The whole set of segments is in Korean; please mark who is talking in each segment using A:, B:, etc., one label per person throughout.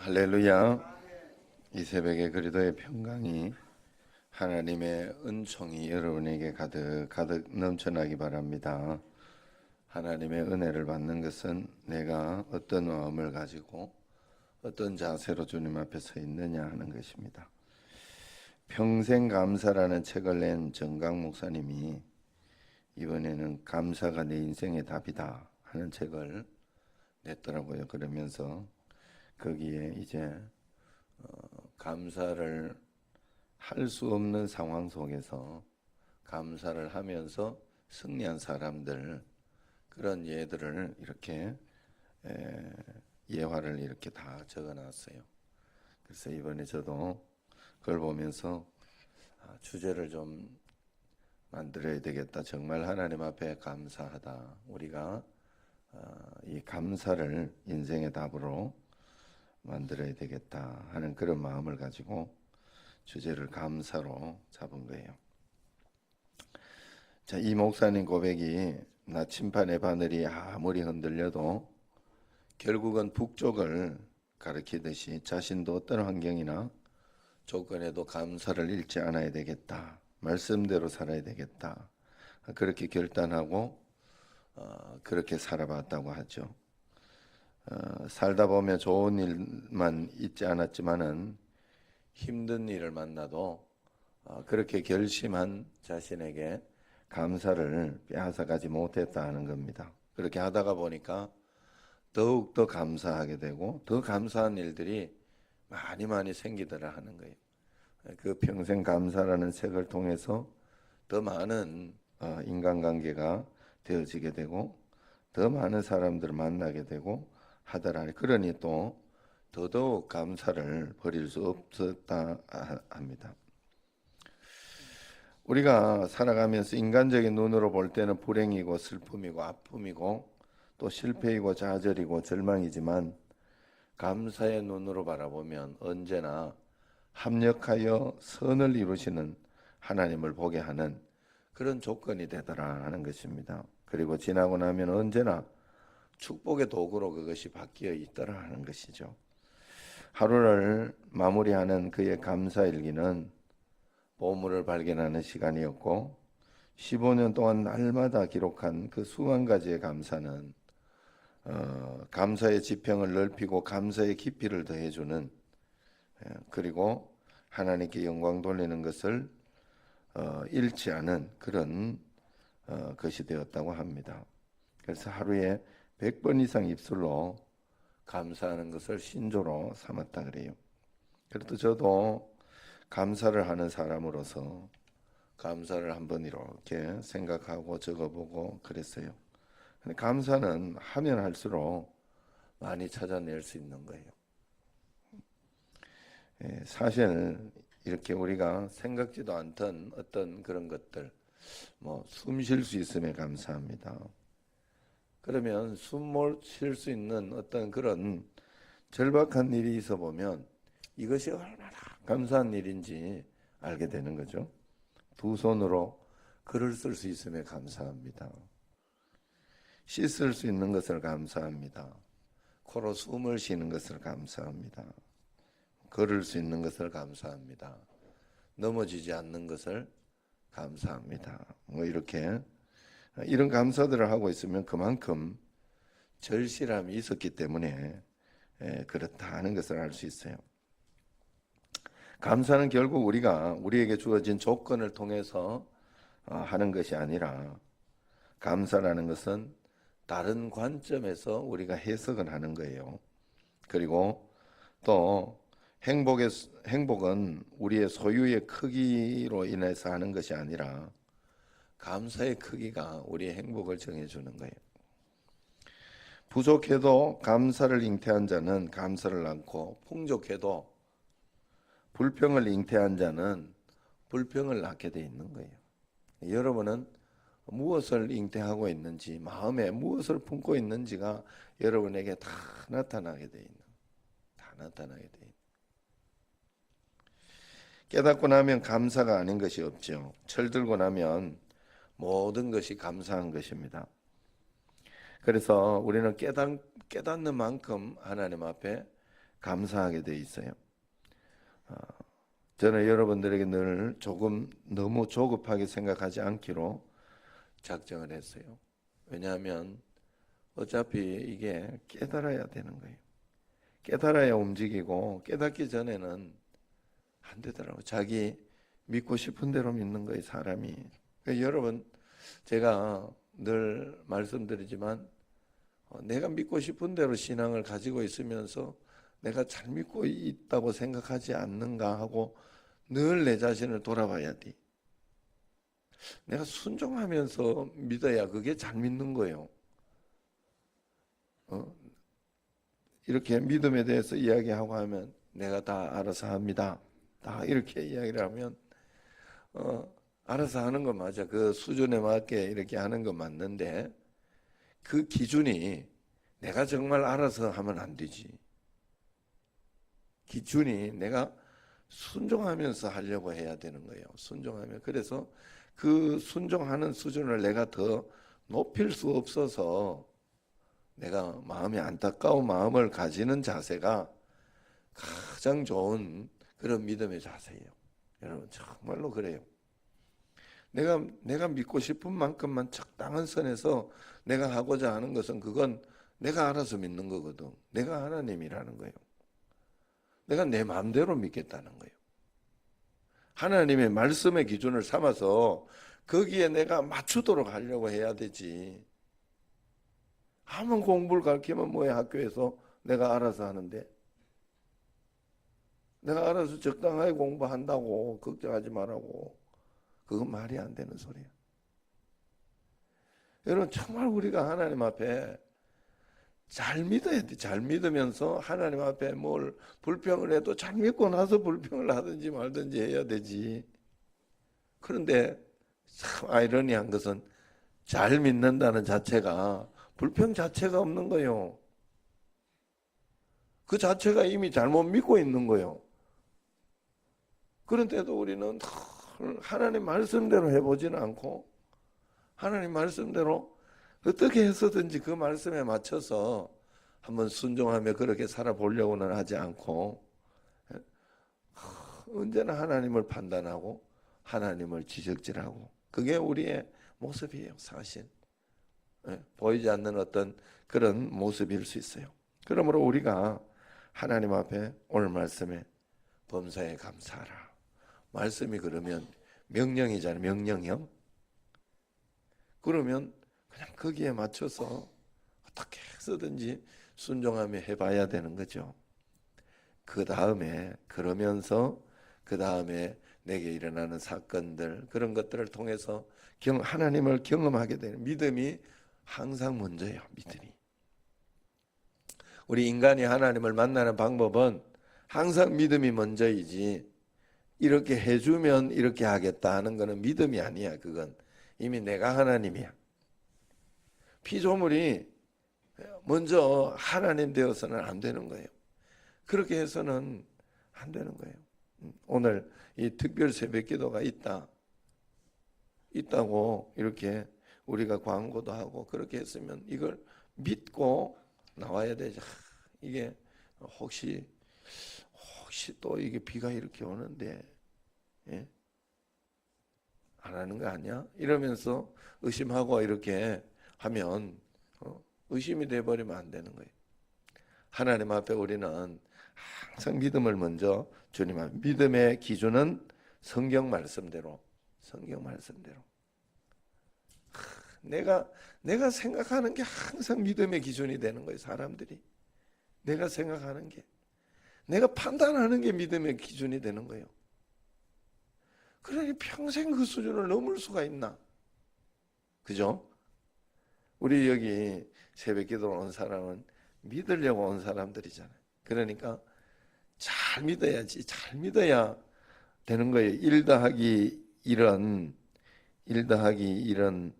A: 할렐루야. 이 새벽에 그리도의 평강이 하나님의 은총이 여러분에게 가득 넘쳐나기 바랍니다. 하나님의 은혜를 받는 것은 내가 어떤 마음을 가지고 어떤 자세로 주님 앞에 서 있느냐 하는 것입니다. 평생 감사라는 책을 낸 정강 목사님이 이번에는 감사가 내 인생의 답이다 하는 책을 냈더라고요. 그러면서 거기에 이제 감사를 할 수 없는 상황 속에서 감사를 하면서 승리한 사람들, 그런 예들을 이렇게 예화를 이렇게 다 적어놨어요. 그래서 이번에 저도 그걸 보면서 주제를 좀 만들어야 되겠다. 정말 하나님 앞에 감사하다. 우리가 이 감사를 인생의 답으로 만들어야 되겠다 하는 그런 마음을 가지고 주제를 감사로 잡은 거예요. 자, 이 목사님 고백이 나침반의 바늘이 아무리 흔들려도 결국은 북쪽을 가리키듯이 자신도 어떤 환경이나 조건에도 감사를 잃지 않아야 되겠다. 말씀대로 살아야 되겠다. 그렇게 결단하고 그렇게 살아봤다고 하죠. 살다 보면 좋은 일만 있지 않았지만은 힘든 일을 만나도 그렇게 결심한 자신에게 감사를 빼앗아가지 못했다 하는 겁니다. 그렇게 하다가 보니까 더욱더 감사하게 되고 더 감사한 일들이 많이 생기더라 하는 거예요. 그 평생 감사라는 책을 통해서 더 많은 인간관계가 되어지게 되고 더 많은 사람들을 만나게 되고 하더라. 그러니 또 더더욱 감사를 버릴 수 없었다 합니다. 우리가 살아가면서 인간적인 눈으로 볼 때는 불행이고 슬픔이고 아픔이고 또 실패이고 좌절이고 절망이지만 감사의 눈으로 바라보면 언제나 합력하여 선을 이루시는 하나님을 보게 하는 그런 조건이 되더라 하는 것입니다. 그리고 지나고 나면 언제나 축복의 도구로 그것이 바뀌어 있더라 하는 것이죠. 하루를 마무리하는 그의 감사일기는 보물을 발견하는 시간이었고 15년 동안 날마다 기록한 그 수만 가지의 감사는 감사의 지평을 넓히고 감사의 깊이를 더해주는 그리고 하나님께 영광 돌리는 것을 잃지 않은 그런 것이 되었다고 합니다. 그래서 하루에 100번 이상 입술로 감사하는 것을 신조로 삼았다 그래요. 그래도 저도 감사를 하는 사람으로서 감사를 한번 이렇게 생각하고 적어보고 그랬어요. 근데 감사는 하면 할수록 많이 찾아낼 수 있는 거예요. 사실 이렇게 우리가 생각지도 않던 어떤 그런 것들, 뭐 숨 쉴 수 있음에 감사합니다. 그러면 숨 쉴 수 있는 어떤 그런 절박한 일이 있어 보면 이것이 얼마나 감사한 일인지 알게 되는 거죠. 두 손으로 글을 쓸 수 있음에 감사합니다. 씻을 수 있는 것을 감사합니다. 코로 숨을 쉬는 것을 감사합니다. 걸을 수 있는 것을 감사합니다. 넘어지지 않는 것을 감사합니다. 뭐 이렇게 이런 감사들을 하고 있으면 그만큼 절실함이 있었기 때문에 그렇다 하는 것을 알 수 있어요. 감사는 결국 우리에게 주어진 조건을 통해서 하는 것이 아니라 감사라는 것은 다른 관점에서 우리가 해석을 하는 거예요. 그리고 또 행복은 우리의 소유의 크기로 인해서 하는 것이 아니라 감사의 크기가 우리의 행복을 정해주는 거예요. 부족해도 감사를 잉태한 자는 감사를 낳고 풍족해도 불평을 잉태한 자는 불평을 낳게 돼 있는 거예요. 여러분은 무엇을 잉태하고 있는지, 마음에 무엇을 품고 있는지가 여러분에게 다 나타나게 돼 있는, 다 나타나게 돼 있는. 깨닫고 나면 감사가 아닌 것이 없죠. 철들고 나면 모든 것이 감사한 것입니다. 그래서 우리는 깨닫는 만큼 하나님 앞에 감사하게 돼 있어요. 저는 여러분들에게 늘 조금 너무 조급하게 생각하지 않기로 작정을 했어요. 왜냐하면 어차피 이게 깨달아야 되는 거예요. 깨달아야 움직이고 깨닫기 전에는 안 되더라고요. 자기 믿고 싶은 대로 믿는 거예요, 사람이. 그러니까 여러분, 제가 늘 말씀드리지만 내가 믿고 싶은 대로 신앙을 가지고 있으면서 내가 잘 믿고 있다고 생각하지 않는가 하고 늘 내 자신을 돌아봐야 돼. 내가 순종하면서 믿어야 그게 잘 믿는 거예요. 이렇게 믿음에 대해서 이야기하고 하면 내가 다 알아서 합니다. 다 이렇게 이야기를 하면 알아서 하는 건 맞아. 그 수준에 맞게 이렇게 하는 건 맞는데 그 기준이 내가 정말 알아서 하면 안 되지. 기준이 내가 순종하면서 하려고 해야 되는 거예요. 순종하면. 그래서 그 순종하는 수준을 내가 더 높일 수 없어서 내가 마음이 안타까운 마음을 가지는 자세가 가장 좋은 그런 믿음의 자세예요. 여러분 정말로 그래요. 내가 믿고 싶은 만큼만 적당한 선에서 내가 하고자 하는 것은 그건 내가 알아서 믿는 거거든. 내가 하나님이라는 거예요. 내가 내 마음대로 믿겠다는 거예요. 하나님의 말씀의 기준을 삼아서 거기에 내가 맞추도록 하려고 해야 되지. 아무 공부를 가르치면 뭐해, 학교에서 내가 알아서 하는데. 내가 알아서 적당하게 공부한다고 걱정하지 말라고. 그건 말이 안 되는 소리야. 여러분 정말 우리가 하나님 앞에 잘 믿어야 돼. 잘 믿으면서 하나님 앞에 뭘 불평을 해도 잘 믿고 나서 불평을 하든지 말든지 해야 되지. 그런데 참 아이러니한 것은 잘 믿는다는 자체가 불평 자체가 없는 거예요. 그 자체가 이미 잘못 믿고 있는 거예요. 그런데도 우리는 하나님 말씀대로 해보지는 않고 하나님 말씀대로 어떻게 해서든지 그 말씀에 맞춰서 한번 순종하며 그렇게 살아보려고는 하지 않고 언제나 하나님을 판단하고 하나님을 지적질하고 그게 우리의 모습이에요. 사실 보이지 않는 어떤 그런 모습일 수 있어요. 그러므로 우리가 하나님 앞에 오늘 말씀에 범사에 감사하라. 말씀이 그러면 명령이잖아요. 명령형. 그러면 그냥 거기에 맞춰서 어떻게 해서든지 순종하며 해봐야 되는 거죠. 그 다음에 그러면서 그 다음에 내게 일어나는 사건들 그런 것들을 통해서 하나님을 경험하게 되는 믿음이 항상 먼저예요. 믿음이. 우리 인간이 하나님을 만나는 방법은 항상 믿음이 먼저이지 이렇게 해주면 이렇게 하겠다 하는 거는 믿음이 아니야. 그건 이미 내가 하나님이야. 피조물이 먼저 하나님 되어서는 안 되는 거예요. 그렇게 해서는 안 되는 거예요. 오늘 이 특별 새벽 기도가 있다고 이렇게 우리가 광고도 하고 그렇게 했으면 이걸 믿고 나와야 되죠. 이게 혹시 또 이게 비가 이렇게 오는데 예? 안 하는 거 아니야? 이러면서 의심하고 이렇게 하면 의심이 돼버리면 안 되는 거예요. 하나님 앞에 우리는 항상 믿음을 먼저 주님 앞에 믿음의 기준은 성경 말씀대로 내가 생각하는 게 항상 믿음의 기준이 되는 거예요. 사람들이 내가 생각하는 게 내가 판단하는 게 믿음의 기준이 되는 거예요. 그러니 평생 그 수준을 넘을 수가 있나? 그죠? 우리 여기 새벽 기도로 온 사람은 믿으려고 온 사람들이잖아요. 그러니까 잘 믿어야지. 잘 믿어야 되는 거예요. 1 더하기 1은 1 더하기 1은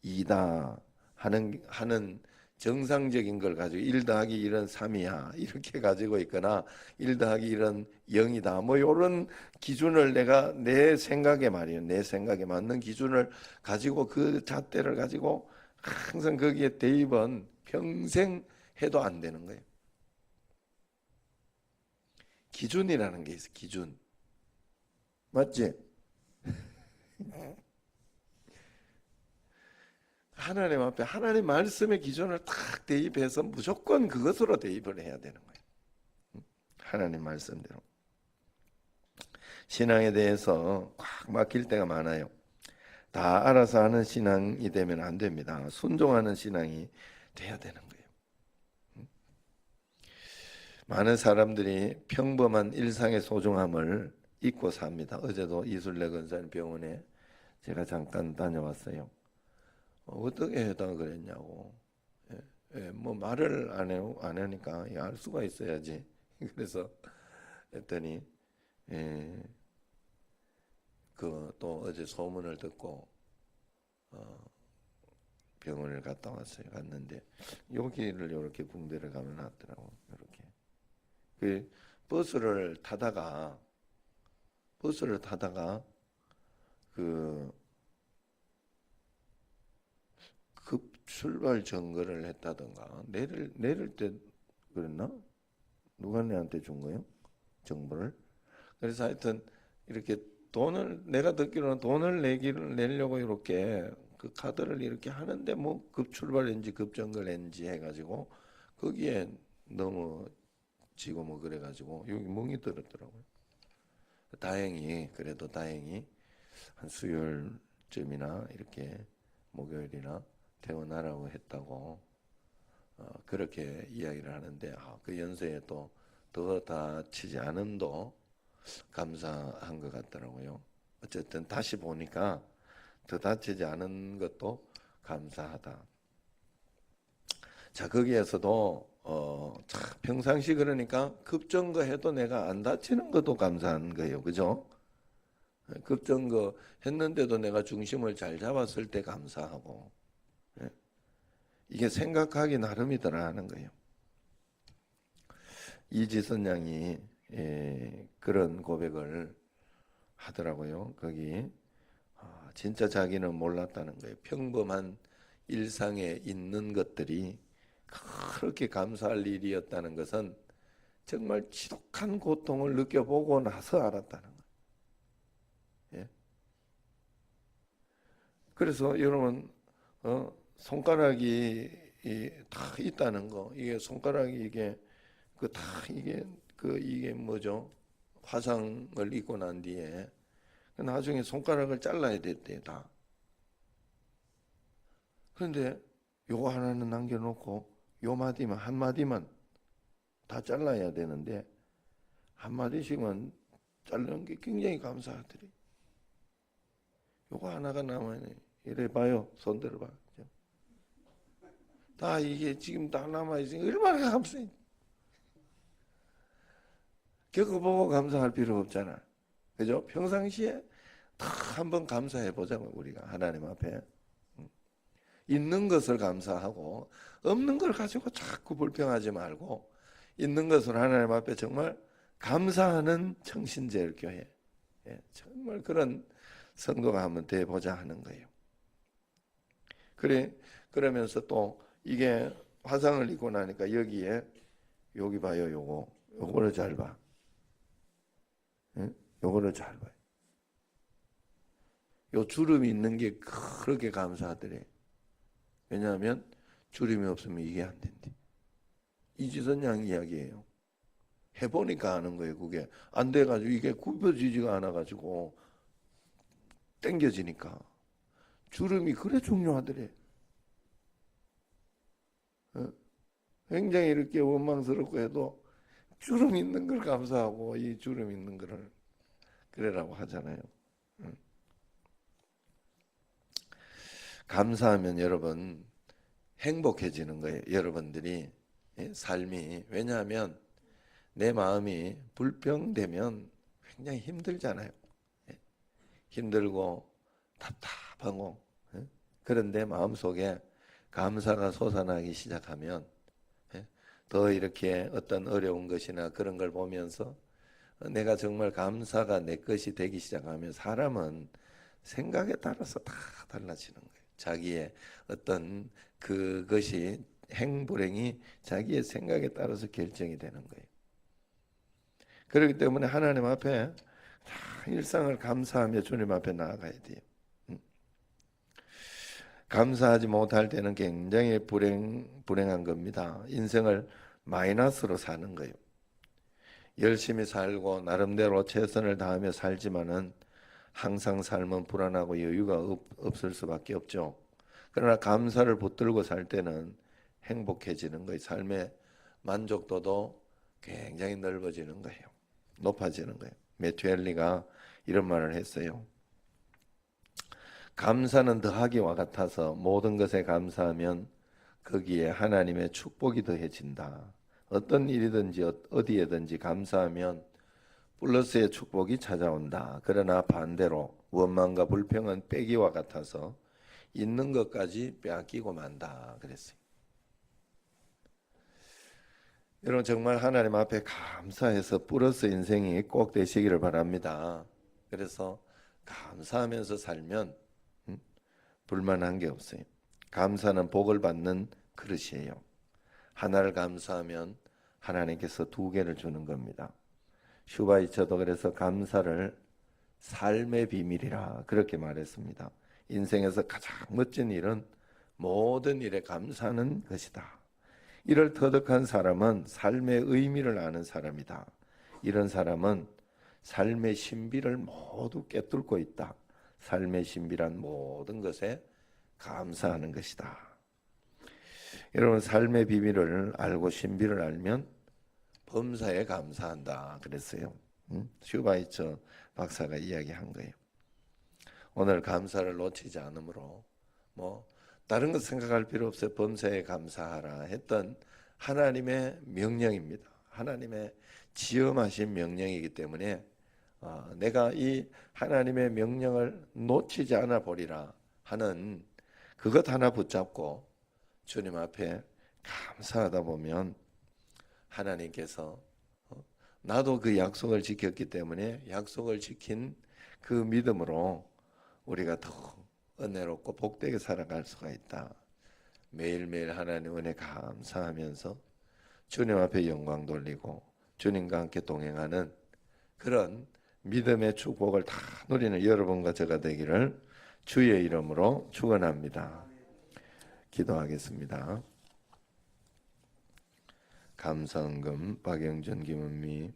A: 2다 하는 정상적인 걸 가지고 1 더하기 1은 3이야 이렇게 가지고 있거나 1 더하기 1은 0이다 뭐 이런 기준을 내가 내 생각에 말이에요. 내 생각에 맞는 기준을 가지고 그 잣대를 가지고 항상 거기에 대입은 평생 해도 안 되는 거예요. 기준이라는 게 있어. 기준. 맞지? 하나님 앞에 하나님 말씀의 기준을 딱 대입해서 무조건 그것으로 대입을 해야 되는 거예요. 하나님 말씀대로. 신앙에 대해서 꽉 막힐 때가 많아요. 다 알아서 하는 신앙이 되면 안 됩니다. 순종하는 신앙이 돼야 되는 거예요. 많은 사람들이 평범한 일상의 소중함을 잊고 삽니다. 어제도 이술래 근사님 병원에 제가 잠깐 다녀왔어요. 어떻게 해다 그랬냐고. 뭐 말을 안 하니까 알 수가 있어야지. 그래서 했더니 그 또 어제 소문을 듣고 병원을 갔다 왔어요. 갔는데 여기를 이렇게 붕대를 감아놨더라고. 이렇게 그 버스를 타다가 그 급출발 점거를 했다던가 내릴 때 그랬나? 누가 내한테 준 거예요? 정보를. 그래서 하여튼 이렇게 돈을 내가 듣기로는 돈을 내려고 이렇게 그 카드를 이렇게 하는데 뭐 급출발인지 급정거인지 해가지고 거기에 넘어지고 뭐 그래가지고 여기 멍이 들었더라고요. 그래도 다행히 한 수요일쯤이나 이렇게 목요일이나 퇴원하라고 했다고 그렇게 이야기를 하는데 그 연세에 또 더 다치지 않음도 감사한 것 같더라고요. 어쨌든 다시 보니까 더 다치지 않은 것도 감사하다. 자, 거기에서도 평상시 그러니까 급정거 해도 내가 안 다치는 것도 감사한 거예요. 그죠? 급정거 했는데도 내가 중심을 잘 잡았을 때 감사하고, 이게 생각하기 나름이더라 하는 거예요. 이지선 양이 그런 고백을 하더라고요. 거기 진짜 자기는 몰랐다는 거예요. 평범한 일상에 있는 것들이 그렇게 감사할 일이었다는 것은 정말 지독한 고통을 느껴보고 나서 알았다는 거예요. 예? 그래서 여러분 손가락이 다 있다는 거, 이게 손가락이 이게 이게 뭐죠? 화상을 입고 난 뒤에 나중에 손가락을 잘라야 됐대요, 다. 그런데 요거 하나는 남겨놓고 요 마디만 한 마디만 다 잘라야 되는데 한 마디씩만 자르는 게 굉장히 감사하더래. 요거 하나가 남아있네. 이래 봐요, 손 들어봐. 다 이게 지금 다 남아있으니 얼마나 감사해. 겪어보고 감사할 필요 없잖아. 그죠? 평상시에 다 한번 감사해 보자고, 우리가 하나님 앞에. 있는 것을 감사하고 없는 걸 가지고 자꾸 불평하지 말고 있는 것을 하나님 앞에 정말 감사하는 청신제일교회, 정말 그런 성도가 한번 돼보자 하는 거예요. 그러면서 또 이게 화상을 입고 나니까 여기 봐요. 요거를 잘 봐. 요거를 잘 봐요. 요 주름이 있는 게 그렇게 감사하더래. 왜냐하면 주름이 없으면 이게 안 된대. 이지선 양 이야기예요. 해보니까 아는 거예요. 그게 안 돼가지고 이게 굽혀지지가 않아가지고 당겨지니까 주름이 그래 중요하더래. 굉장히 이렇게 원망스럽고 해도 주름 있는 걸 감사하고 이 주름 있는 거를 그래라고 하잖아요. 감사하면 여러분 행복해지는 거예요. 여러분들이 삶이. 왜냐하면 내 마음이 불평되면 굉장히 힘들잖아요. 힘들고 답답하고. 그런데 마음속에 감사가 솟아나기 시작하면 더 이렇게 어떤 어려운 것이나 그런 걸 보면서 내가 정말 감사가 내 것이 되기 시작하면 사람은 생각에 따라서 다 달라지는 거예요. 자기의 어떤 그것이 행불행이 자기의 생각에 따라서 결정이 되는 거예요. 그렇기 때문에 하나님 앞에 다 일상을 감사하며 주님 앞에 나아가야 돼요. 감사하지 못할 때는 굉장히 불행한 겁니다. 인생을 마이너스로 사는 거예요. 열심히 살고 나름대로 최선을 다하며 살지만은 항상 삶은 불안하고 여유가 없을 수밖에 없죠. 그러나 감사를 붙들고 살 때는 행복해지는 거예요. 삶의 만족도도 굉장히 넓어지는 거예요. 높아지는 거예요. 메투엘리가 이런 말을 했어요. 감사는 더하기와 같아서 모든 것에 감사하면 거기에 하나님의 축복이 더해진다. 어떤 일이든지 어디에든지 감사하면 플러스의 축복이 찾아온다. 그러나 반대로 원망과 불평은 빼기와 같아서 있는 것까지 빼앗기고 만다. 그랬어요. 여러분 정말 하나님 앞에 감사해서 플러스 인생이 꼭 되시기를 바랍니다. 그래서 감사하면서 살면 불만한 게 없어요. 감사는 복을 받는 그릇이에요. 하나를 감사하면 하나님께서 두 개를 주는 겁니다. 슈바이처도 그래서 감사를 삶의 비밀이라 그렇게 말했습니다. 인생에서 가장 멋진 일은 모든 일에 감사하는 것이다. 이를 터득한 사람은 삶의 의미를 아는 사람이다. 이런 사람은 삶의 신비를 모두 꿰뚫고 있다. 삶의 신비란 모든 것에 감사하는 것이다. 여러분 삶의 비밀을 알고 신비를 알면 범사에 감사한다 그랬어요. 슈바이처 박사가 이야기한 거예요. 오늘 감사를 놓치지 않으므로 뭐 다른 것 생각할 필요 없어요. 범사에 감사하라 했던 하나님의 명령입니다. 하나님의 지엄하신 명령이기 때문에 내가 이 하나님의 명령을 놓치지 않아 보리라 하는 그것 하나 붙잡고 주님 앞에 감사하다 보면 하나님께서 나도 그 약속을 지켰기 때문에 약속을 지킨 그 믿음으로 우리가 더 은혜롭고 복되게 살아갈 수가 있다. 매일매일 하나님 은혜 감사하면서 주님 앞에 영광 돌리고 주님과 함께 동행하는 그런 믿음의 축복을 다 누리는 여러분과 제가 되기를 주의 이름으로 축원합니다. 기도하겠습니다. 감사헌금 박영준 김은미